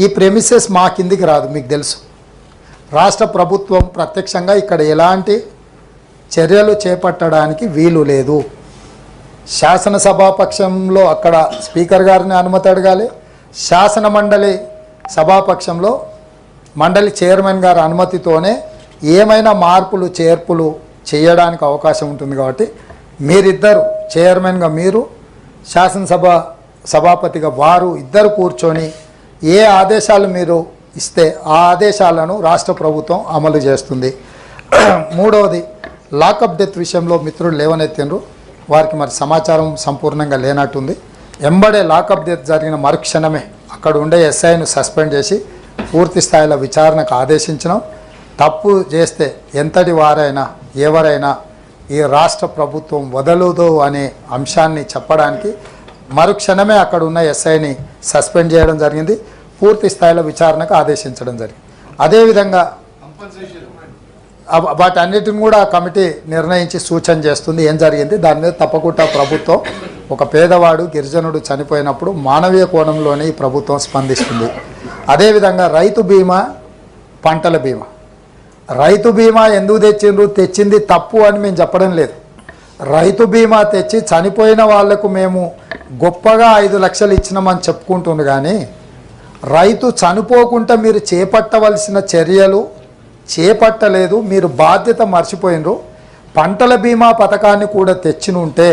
ఈ ప్రెమిసెస్ మా కిందికి రాదు, మీకు తెలుసు. రాష్ట్ర ప్రభుత్వం ప్రత్యక్షంగా ఇక్కడ ఎలాంటి చర్యలు చేపట్టడానికి వీలు లేదు. శాసనసభాపక్షంలో అక్కడ స్పీకర్ గారిని అనుమతి అడగాలి, శాసన మండలి సభాపక్షంలో మండలి చైర్మన్ గారి అనుమతితోనే ఏమైనా మార్పులు చేర్పులు చేయడానికి అవకాశం ఉంటుంది. కాబట్టి మీరిద్దరు చైర్మన్గా మీరు, శాసనసభ సభాపతిగా వారు ఇద్దరు కూర్చొని ఏ ఆదేశాలు మీరు ఇస్తే ఆ ఆదేశాలను రాష్ట్ర ప్రభుత్వం అమలు చేస్తుంది. మూడవది, లాకప్ డెత్ విషయంలో మిత్రులు లేవనెత్తిండ్రు, వారికి మరి సమాచారం సంపూర్ణంగా లేనట్టుంది. ఎంబడే లాకప్ డెత్ జరిగిన మరుక్షణమే అక్కడ ఉండే ఎస్ఐను సస్పెండ్ చేసి పూర్తి స్థాయిలో విచారణకు ఆదేశించినాం. తప్పు చేస్తే ఎంతటి వారైనా ఎవరైనా ఈ రాష్ట్ర ప్రభుత్వం వదలదు అనే అంశాన్ని చెప్పడానికి మరుక్షణమే అక్కడ ఉన్న ఎస్ఐని సస్పెండ్ చేయడం జరిగింది, పూర్తి స్థాయిలో విచారణకు ఆదేశించడం జరిగింది. అదేవిధంగా వాటన్నిటిని కూడా కమిటీ నిర్ణయించి సూచన చేస్తుంది ఏం జరిగింది. దాని మీద తప్పకుండా ప్రభుత్వం, ఒక పేదవాడు గిరిజనుడు చనిపోయినప్పుడు మానవీయ కోణంలోనే ఈ ప్రభుత్వం స్పందిస్తుంది. అదేవిధంగా రైతు బీమా, పంటల బీమా. రైతు బీమా ఎందుకు తెచ్చిండ్రు, తెచ్చింది తప్పు అని మేము చెప్పడం లేదు. రైతు బీమా తెచ్చి చనిపోయిన వాళ్లకు మేము గొప్పగా 5 లక్షలు ఇచ్చినామని చెప్పుకుంటుంది. కానీ రైతు చనిపోకుండా మీరు చేపట్టవలసిన చర్యలు చేపట్టలేదు, మీరు బాధ్యత మర్చిపోయినరు. పంటల బీమా పథకాన్ని కూడా తెచ్చినుంటే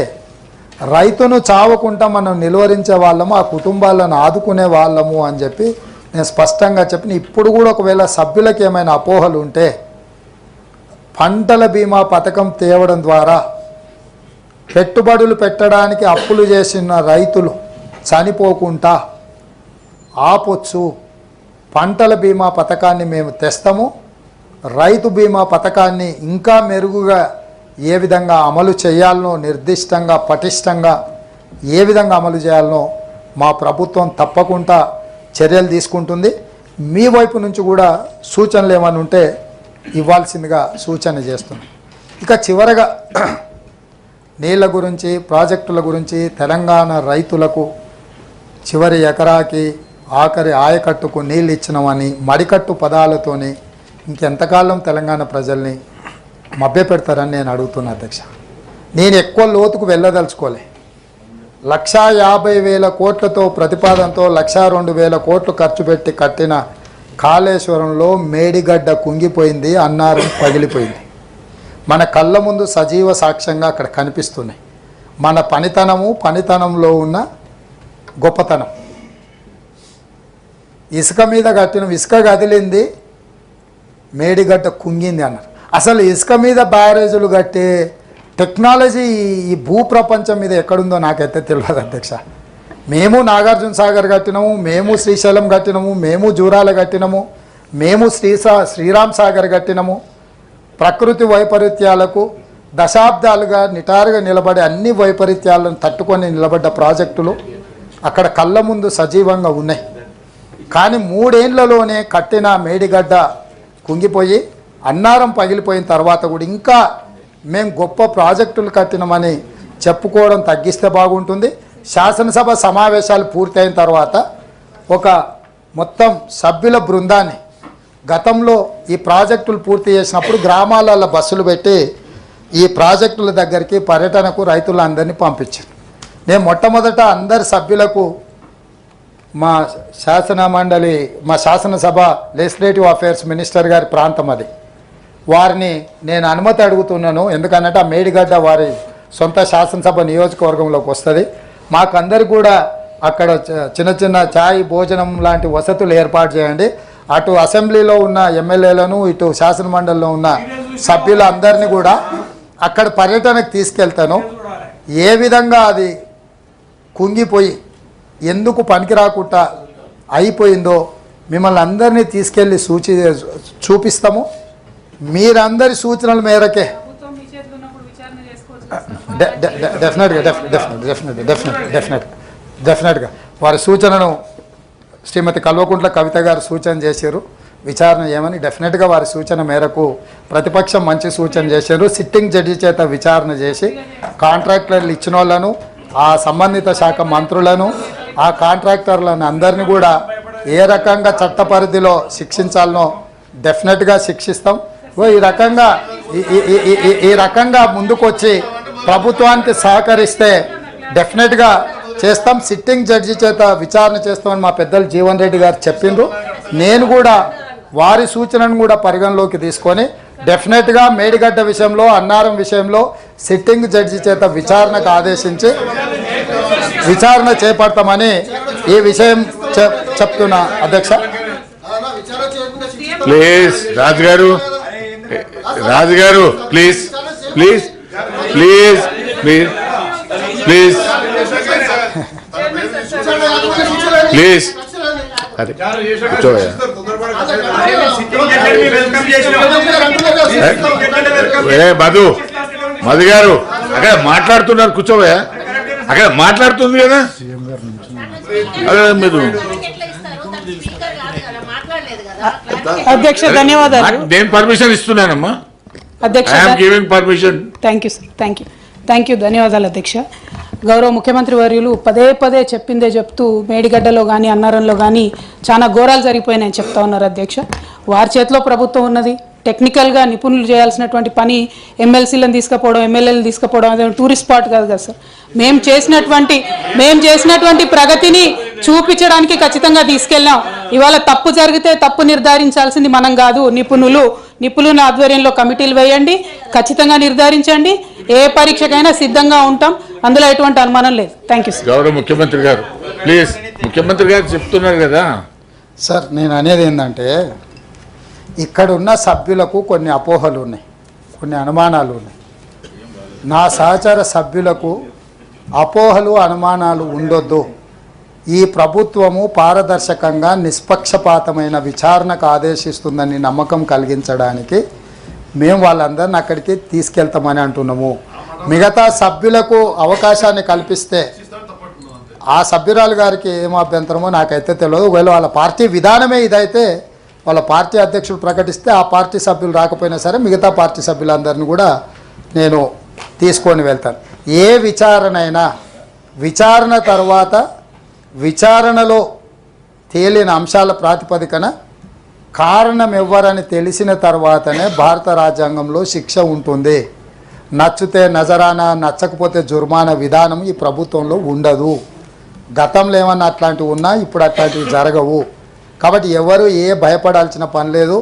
రైతును చావకుండా మనం నిలువరించే వాళ్ళము, ఆ కుటుంబాలను ఆదుకునే వాళ్ళము అని చెప్పి నేను స్పష్టంగా చెప్పిన. ఇప్పుడు కూడా ఒకవేళ సభ్యులకు ఏమైనా అపోహలు ఉంటే, పంటల బీమా పథకం తేవడం ద్వారా పెట్టుబడులు పెట్టడానికి అప్పులు చేసిన రైతులు చనిపోకుండా ఆపొచ్చు. పంటల బీమా పథకాన్ని మేము తెస్తాము. రైతు బీమా పథకాన్ని ఇంకా మెరుగుగా ఏ విధంగా అమలు చేయాలనో, నిర్దిష్టంగా పటిష్టంగా ఏ విధంగా అమలు చేయాలనో మా ప్రభుత్వం తప్పకుండా చర్యలు తీసుకుంటుంది. మీ వైపు నుంచి కూడా సూచనలు ఏమైనా ఉంటే ఇవ్వాల్సిందిగా సూచన చేస్తున్నాం. ఇక చివరగా నీళ్ళ గురించి, ప్రాజెక్టుల గురించి, తెలంగాణ రైతులకు చివరి ఎకరాకి ఆఖరి ఆయకట్టుకు నీళ్ళు ఇచ్చినామని మడికట్టు పదాలతోని ఇంకెంతకాలం తెలంగాణ ప్రజల్ని మభ్యపెడతారని నేను అడుగుతున్నా అధ్యక్ష. నేను ఎక్కువ లోతుకు వెళ్ళదలుచుకోలే. 1,50,000 కోట్లతో ప్రతిపాదనతో 1,02,000 కోట్లు ఖర్చు పెట్టి కట్టిన కాళేశ్వరంలో మేడిగడ్డ కుంగిపోయింది, అన్నారం పగిలిపోయింది. మన కళ్ళ ముందు సజీవ సాక్ష్యంగా అక్కడ కనిపిస్తున్నాయి. మన పనితనంలో ఉన్న గొప్పతనం. ఇసుక మీద కట్టిన, ఇసుక కదిలింది, మేడిగడ్డ కుంగింది అన్నారు. అసలు ఇసుక మీద బ్యారేజీలు కట్టే టెక్నాలజీ ఈ భూప్రపంచం మీద ఎక్కడుందో నాకైతే తెలియదు అధ్యక్ష. మేము నాగార్జున సాగర్ కట్టినాము, మేము శ్రీశైలం కట్టినాము, మేము జూరాల కట్టినాము, మేము శ్రీరామ్ సాగర్ కట్టినాము. ప్రకృతి వైపరీత్యాలకు దశాబ్దాలుగా నిటారుగా నిలబడే అన్ని వైపరీత్యాలను తట్టుకొని నిలబడ్డ ప్రాజెక్టులు అక్కడ కళ్ళ ముందు సజీవంగా ఉన్నాయి. కానీ 3 ఏళ్లలోనే కట్టిన మేడిగడ్డ కుంగిపోయి అన్నారం పగిలిపోయిన తర్వాత కూడా ఇంకా మేము గొప్ప ప్రాజెక్టులు కట్టినామని చెప్పుకోవడం తగ్గిస్తే బాగుంటుంది. శాసనసభ సమావేశాలు పూర్తయిన తర్వాత ఒక మొత్తం సభ్యుల బృందాన్ని గతంలో ఈ ప్రాజెక్టులు పూర్తి చేసినప్పుడు గ్రామాలలో బస్సులు పెట్టి ఈ ప్రాజెక్టుల దగ్గరికి పర్యటనకు రైతులందరినీ పంపించారు. నేను మొట్టమొదట అందరి సభ్యులకు మా శాసనసభ లెజిస్లేటివ్ అఫేర్స్ మినిస్టర్ గారి ప్రాంతం అది, వారిని నేను అనుమతి అడుగుతున్నాను. ఎందుకనంటే ఆ మేడిగడ్డ వారి సొంత శాసనసభ నియోజకవర్గంలోకి వస్తుంది. మాకందరికి కూడా అక్కడ చిన్న చిన్న ఛాయ్ భోజనం లాంటి వసతులు ఏర్పాటు చేయండి. అటు అసెంబ్లీలో ఉన్న ఎమ్మెల్యేలను, ఇటు శాసనమండలిలో ఉన్న సభ్యులందరినీ కూడా అక్కడ పర్యటనకు తీసుకెళ్తాను. ఏ విధంగా అది కుంగిపోయి ఎందుకు పనికి రాకుండా అయిపోయిందో మిమ్మల్ని అందరినీ తీసుకెళ్ళి చూపిస్తాము. మీరందరి సూచనల మేరకే డెఫినెట్గా వారి సూచనను శ్రీమతి కల్వకుంట్ల కవిత గారు సూచన చేశారు, విచారణ చేయమని. డెఫినెట్గా వారి సూచన మేరకు ప్రతిపక్షం మంచి సూచన చేశారు. సిట్టింగ్ జడ్జి చేత విచారణ చేసి కాంట్రాక్టర్లు ఇచ్చిన వాళ్ళను, ఆ సంబంధిత శాఖ మంత్రులను, ఆ కాంట్రాక్టర్లను అందరినీ కూడా ఏ రకంగా చట్ట పరిధిలో శిక్షించాలనో డెఫినెట్గా శిక్షిస్తాం. ఈ రకంగా ముందుకొచ్చి ప్రభుత్వానికి సహకరిస్తే డెఫినెట్గా చేస్తాం. సిట్టింగ్ జడ్జి చేత విచారణ చేస్తామని మా పెద్దలు జీవన్ రెడ్డి గారు చెప్పిండ్రు. నేను కూడా వారి సూచనను కూడా పరిగణలోకి తీసుకొని డెఫినెట్గా మేడిగడ్డ విషయంలో, అన్నారం విషయంలో సిట్టింగ్ జడ్జి చేత విచారణకు ఆదేశించి విచారణ చేపడతామని ఈ విషయం చెప్తున్నా అధ్యక్ష. ప్లీజ్ రాజుగారు please please please please please please అదే కూర్చోవయ్యా. మధు గారు అక్కడ మాట్లాడుతున్నారు, కూర్చోవయ్యా. అక్కడ మాట్లాడుతుంది కదా, అదే మీరు. అధ్యక్ష ధన్యవాదాలు. నేను పర్మిషన్ ఇస్తున్నానమ్మా. అధ్యక్ష permission. Thank you sir, thank you ధన్యవాదాలు అధ్యక్ష. గౌరవ ముఖ్యమంత్రి వర్యులు పదే చెప్పిందే చెప్తూ మేడిగడ్డలో కానీ అన్నారంలో కానీ చాలా ఘోరాలు జరిగిపోయినాయని చెప్తా ఉన్నారు అధ్యక్ష. వారి చేతిలో ప్రభుత్వం ఉన్నది. టెక్నికల్గా నిపుణులు చేయాల్సినటువంటి పని ఎమ్మెల్సీలను తీసుకుపోవడం, ఎమ్మెల్యేలను తీసుకుపోవడం అదే టూరిస్ట్ స్పాట్ కాదు కదా సార్. మేము చేసినటువంటి ప్రగతిని చూపించడానికి ఖచ్చితంగా తీసుకెళ్ళాం. ఇవాళ తప్పు జరిగితే తప్పు నిర్ధారించాల్సింది మనం కాదు, నిపుణుల ఆధ్వర్యంలో కమిటీలు వేయండి, ఖచ్చితంగా నిర్ధారించండి. ఏ పరీక్షకైనా సిద్ధంగా ఉంటాం, అందులో ఎటువంటి అనుమానం లేదు. Thank you sir. గౌరవ ముఖ్యమంత్రి గారు ప్లీజ్. ముఖ్యమంత్రి గారు చెప్తున్నారు కదా సార్. నేను అనేది ఏంటంటే ఇక్కడున్న సభ్యులకు కొన్ని అపోహలు ఉన్నాయి, కొన్ని అనుమానాలు ఉన్నాయి. నా సహచర సభ్యులకు అపోహలు, అనుమానాలు ఉండొద్దు. ఈ ప్రభుత్వము పారదర్శకంగా నిష్పక్షపాతమైన విచారణకు ఆదేశిస్తుందని నమ్మకం కలిగించడానికి మేము వాళ్ళందరిని అక్కడికి తీసుకెళ్తామని అంటున్నాము. మిగతా సభ్యులకు అవకాశాన్ని కల్పిస్తే ఆ సభ్యురాలు గారికి ఏం అభ్యంతరమో నాకైతే తెలియదు. ఒకవేళ వాళ్ళ పార్టీ విధానమే ఇదైతే వాళ్ళ పార్టీ అధ్యక్షుడు ప్రకటిస్తే ఆ పార్టీ సభ్యులు రాకపోయినా సరే మిగతా పార్టీ సభ్యులందరినీ కూడా నేను తీసుకొని వెళ్తాను. ఏ విచారణ అయినా విచారణ తర్వాత విచారణలో తేలిన అంశాల ప్రాతిపదికన కారణం ఎవ్వరని తెలిసిన తర్వాతనే భారత రాజ్యాంగంలో శిక్ష ఉంటుంది. నచ్చితే నజరానా, నచ్చకపోతే జుర్మానా విధానం ఈ ప్రభుత్వంలో ఉండదు. గతంలో ఏమన్నా అట్లాంటివి ఉన్నా ఇప్పుడు అట్లాంటివి జరగవు. కాబట్టి ఎవరు భయపడాల్సిన పని లేదు,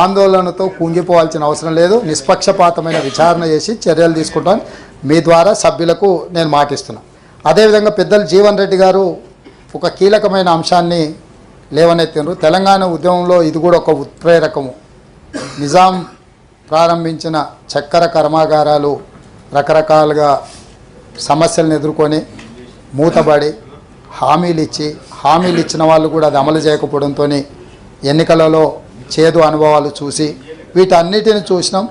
ఆందోళనతో కుంగిపోవాల్సిన అవసరం లేదు. నిష్పక్షపాతమైన విచారణ చేసి చర్యలు తీసుకుంటాను. మీ ద్వారా సభ్యులకు నేను మాటిస్తున్నాను. అదేవిధంగా పెద్దలు జీవన్ రెడ్డి గారు ఒక కీలకమైన అంశాన్ని లేవనెత్తినారు. తెలంగాణ ఉద్యమంలో ఇది కూడా ఒక ఉత్ప్రేరకము. నిజాం ప్రారంభించిన చక్కెర కర్మాగారాలు రకరకాలుగా సమస్యలను ఎదుర్కొని మూతబడి హామీలు ఇచ్చిన వాళ్ళు కూడా అది అమలు చేయకపోవడంతో ఎన్నికలలో చేదు అనుభవాలు చూసి వీటన్నిటిని చూసినాం.